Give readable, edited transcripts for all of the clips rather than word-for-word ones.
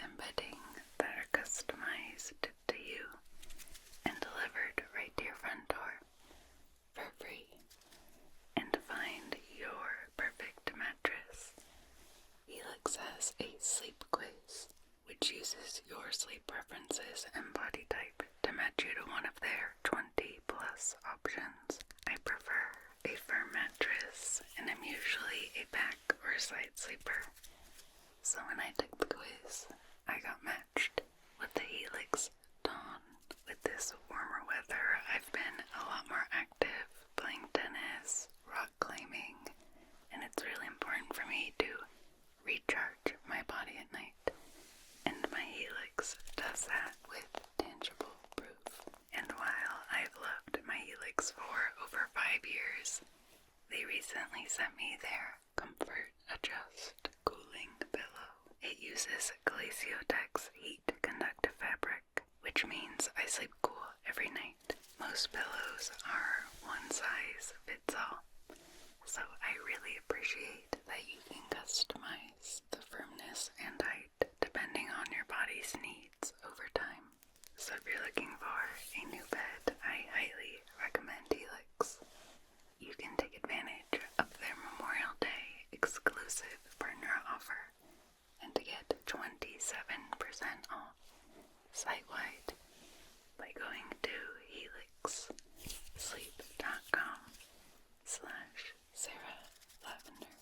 and bedding that are customized to you and delivered right to your front door for free. And to find your perfect mattress, Helix has a sleep quiz, which uses your sleep preferences and body type to match you to one of their 20 plus options. I prefer a firm mattress, and I'm usually a back or side sleeper. So when I took the quiz, I got matched with the Helix Dawn. With this warmer weather, I've been a lot more active, playing tennis, rock climbing, and it's really important for me to recharge my body at night. And my Helix does that with tangible proof. And while I've loved my Helix for over 5 years, they recently sent me their Comfort Adjust cooling pillow. It uses Glaciotech's heat conductive fabric, which means I sleep cool every night. Most pillows are one size fits all, so I really appreciate that you can customize the firmness and height depending on your body's needs over time. So if you're looking for a new bed, I highly recommend Helix. You can take advantage of their Memorial Day exclusive partner offer and to get 27% off site-wide by going to helixsleep.com/Sarah Lavender.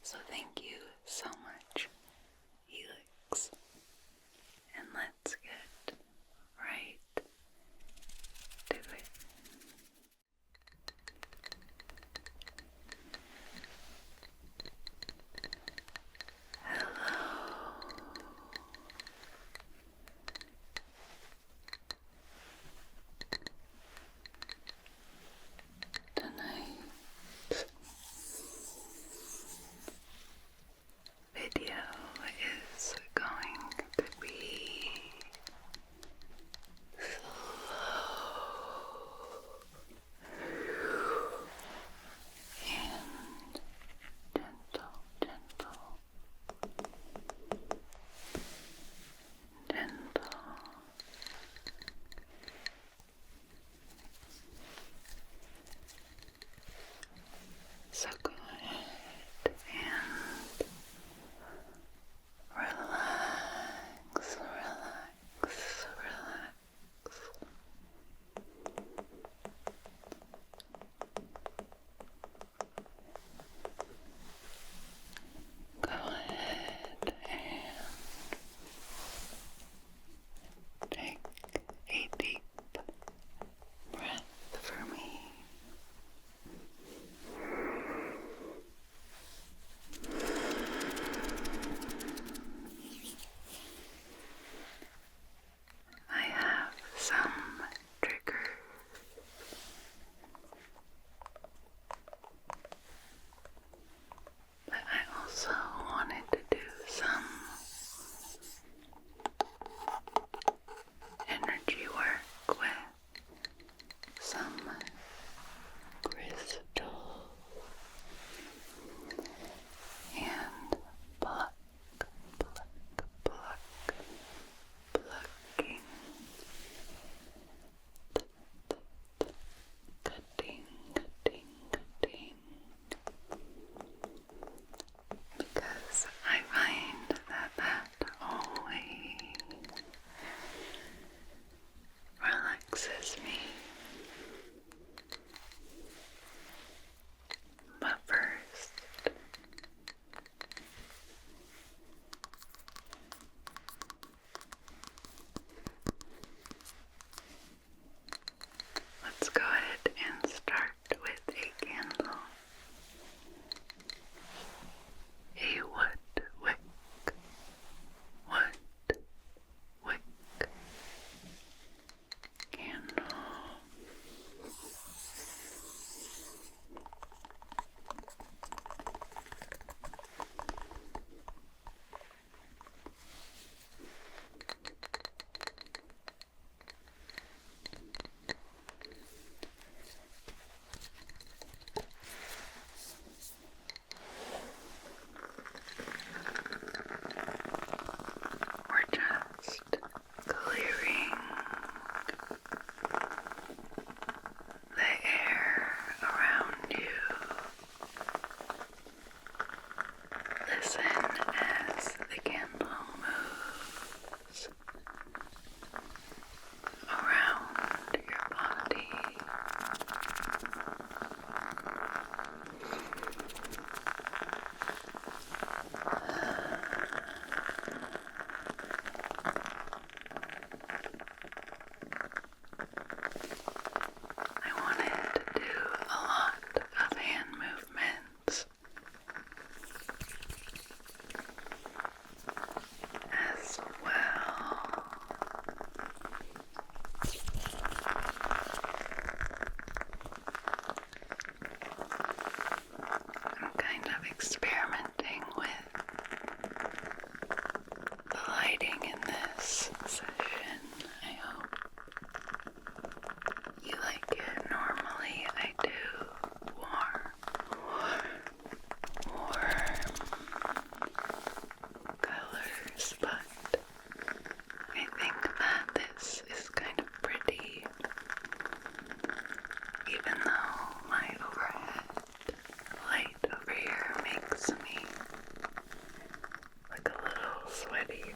So thank you so much, Helix, and let's get right to it. Hello.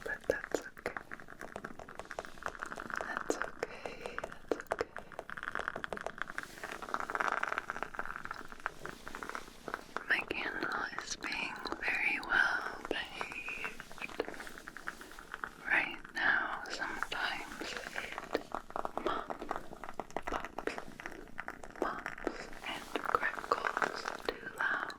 but that's okay. That's okay. That's okay. My candle is being very well behaved. Right now, sometimes it pops, and crackles too loud.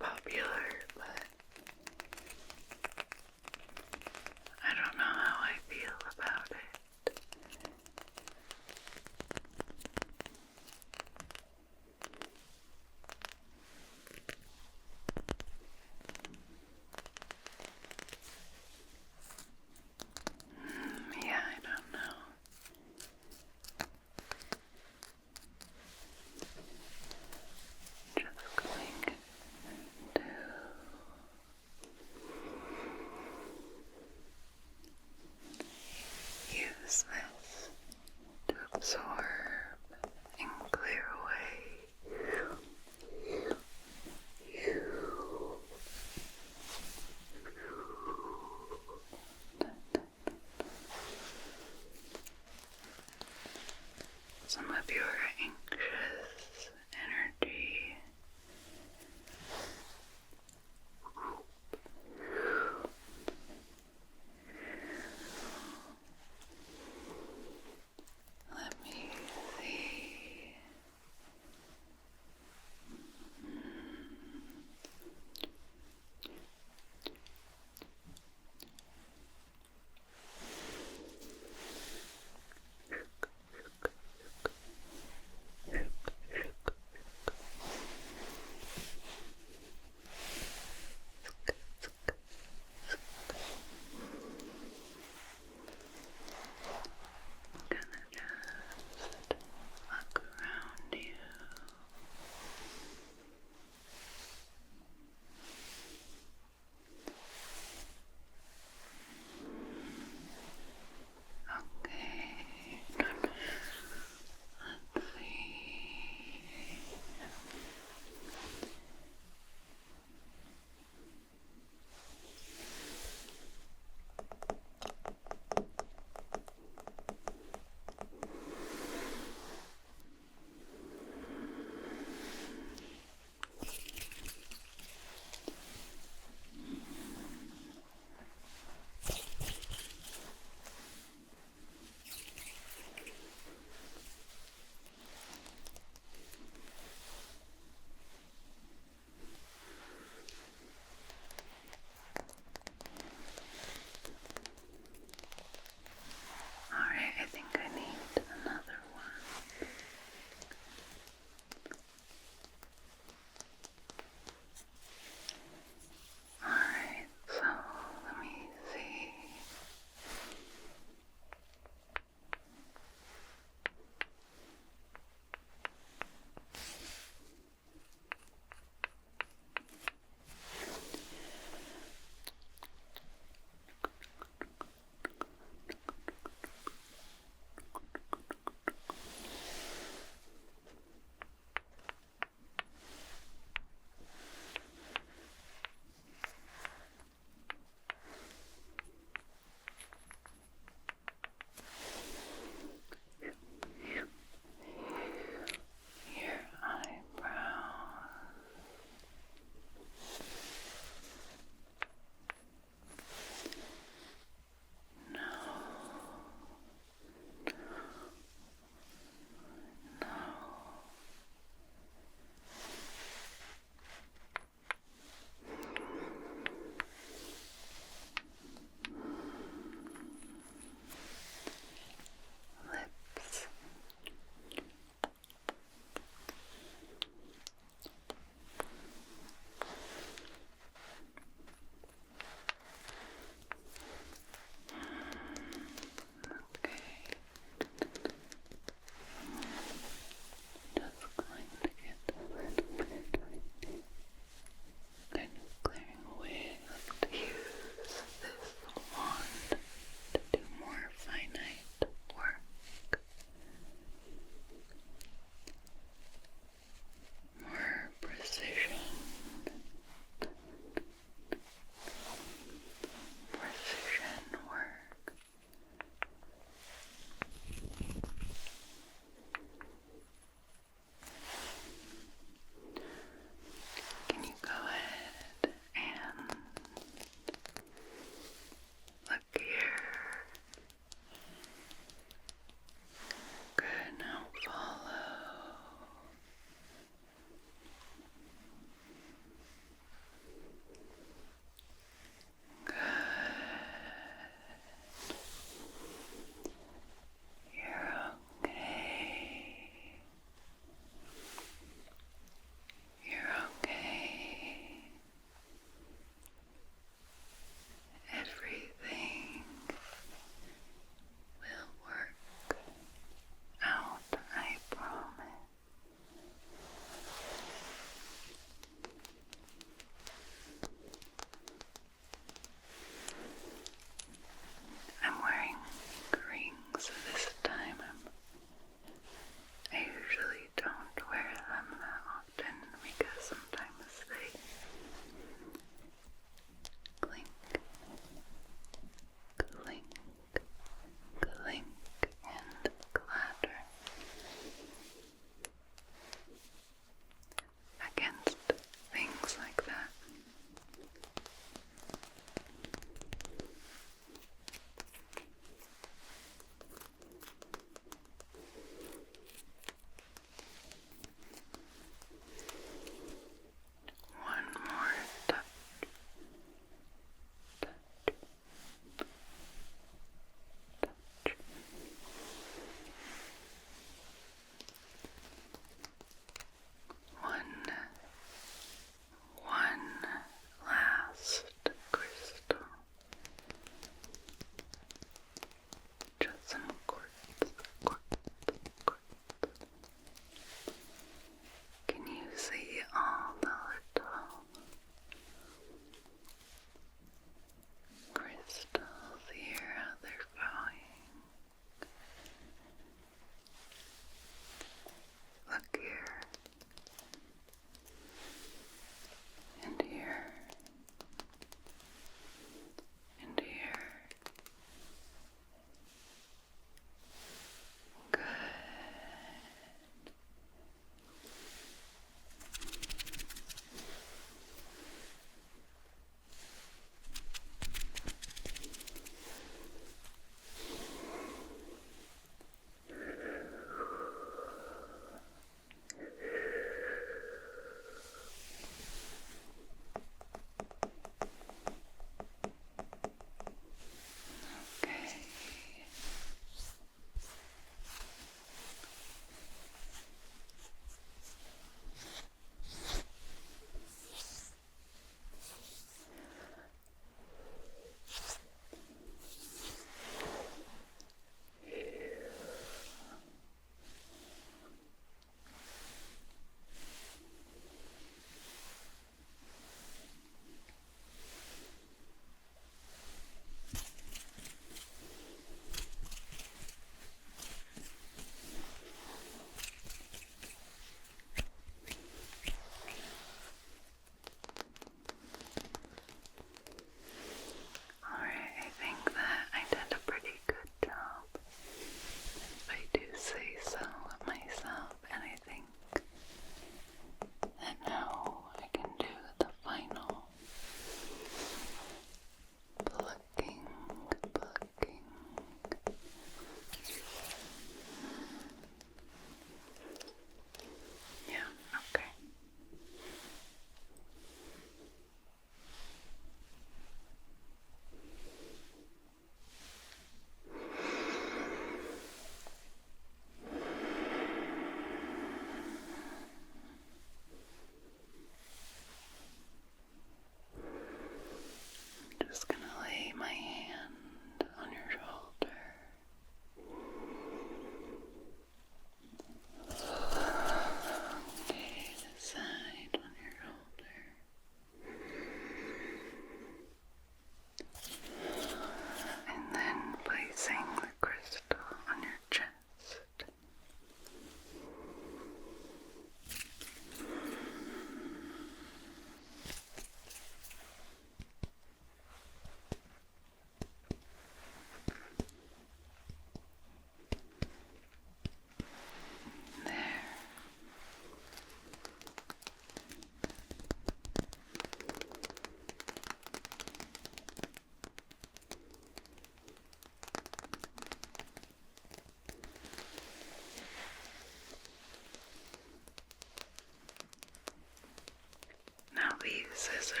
these scissors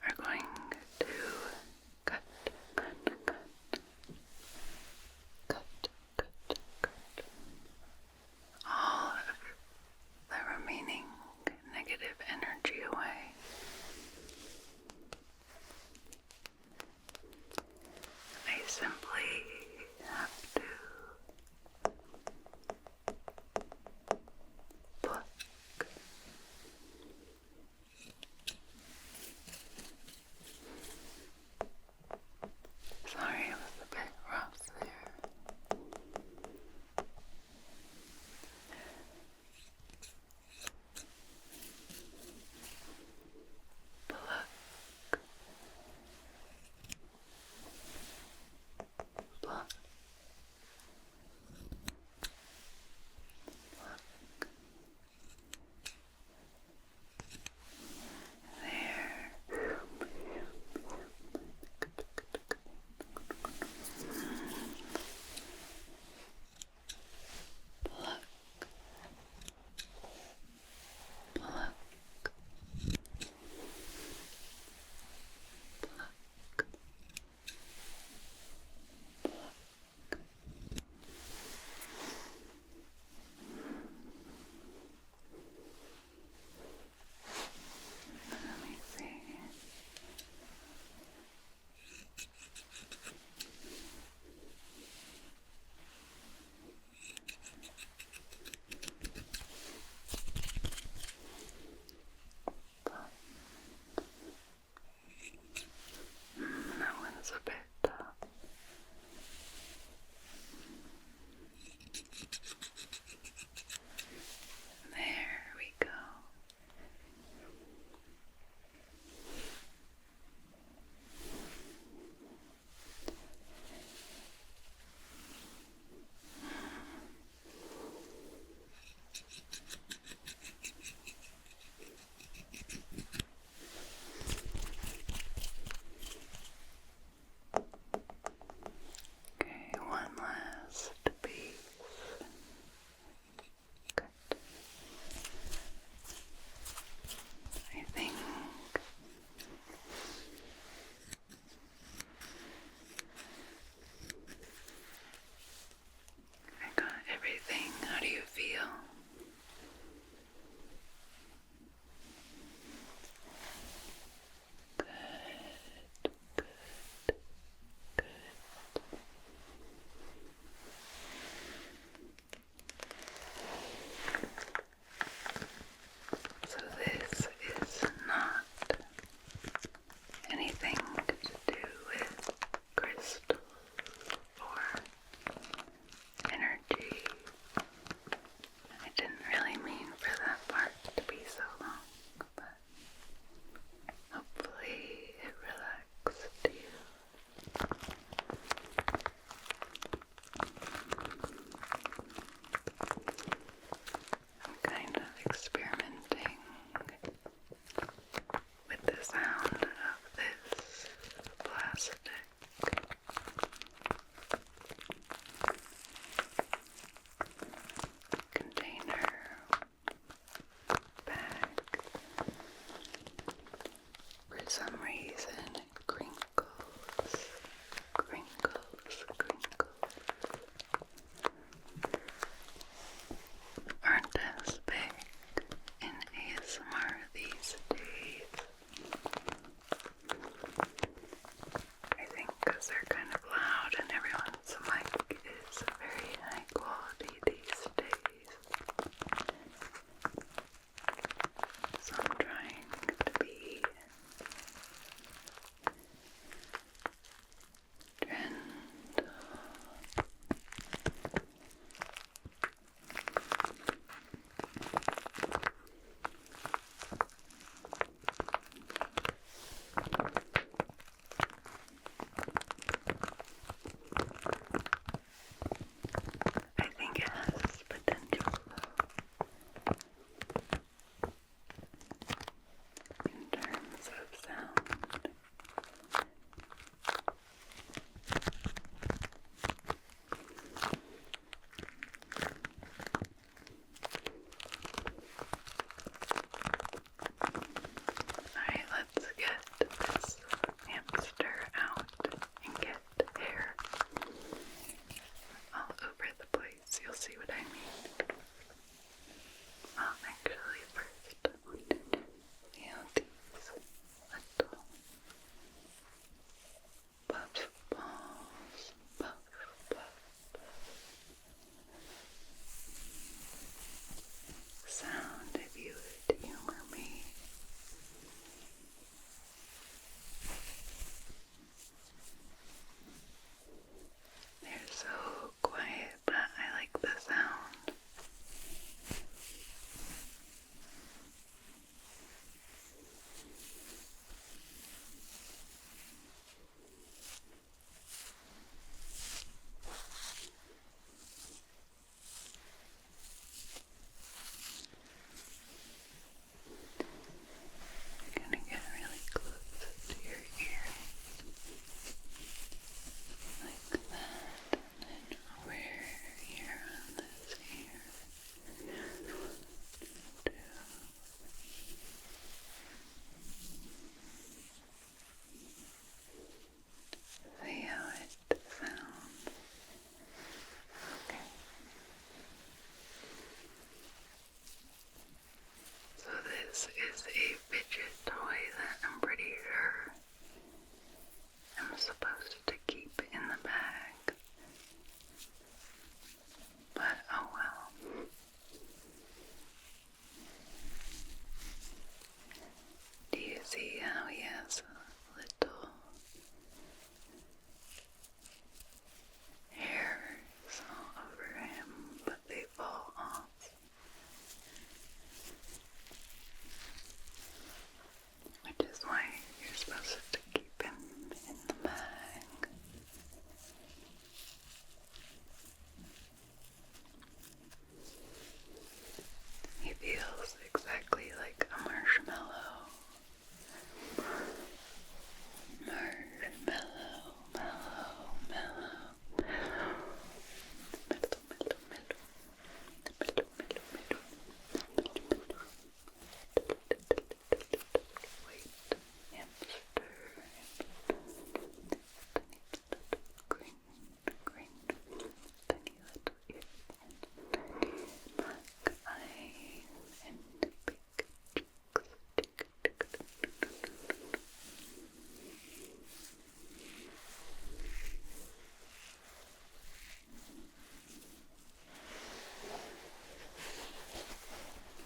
are going to cut, all of the remaining negative energy away. I simply have to pluck this is a fidget toy that I'm pretty sure I'm supposed to keep in the bag. But oh well. Do you see how he has little hairs all over him, but they fall off? Which is why you're supposed to keep him in the bag. He feels exactly like a marshmallow. Marshmallow, mellow, mellow, wait, hamster, green, tiny little ears, black eyes, and big cheeks.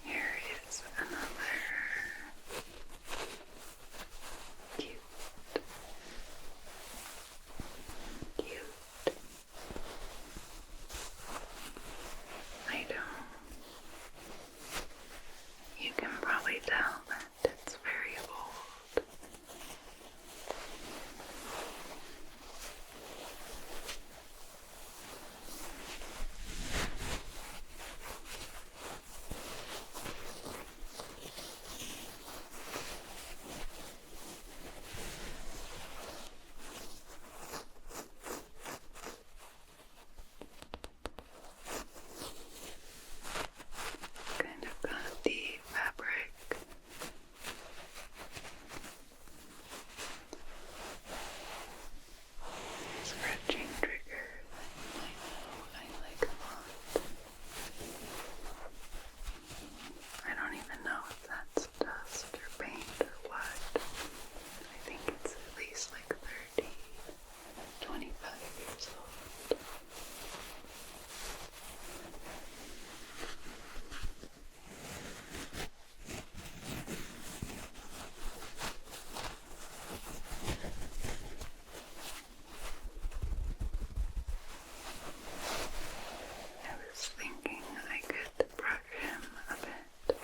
Here is another cute item. You can probably tell that it's very old. Kind of got the fabric scratching trigger that I know I like a lot. I don't even know if that's dust or paint or what. I think it's at least like 30, 25 years old. I was thinking I could brush him a bit.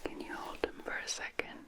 Can you hold him for a second?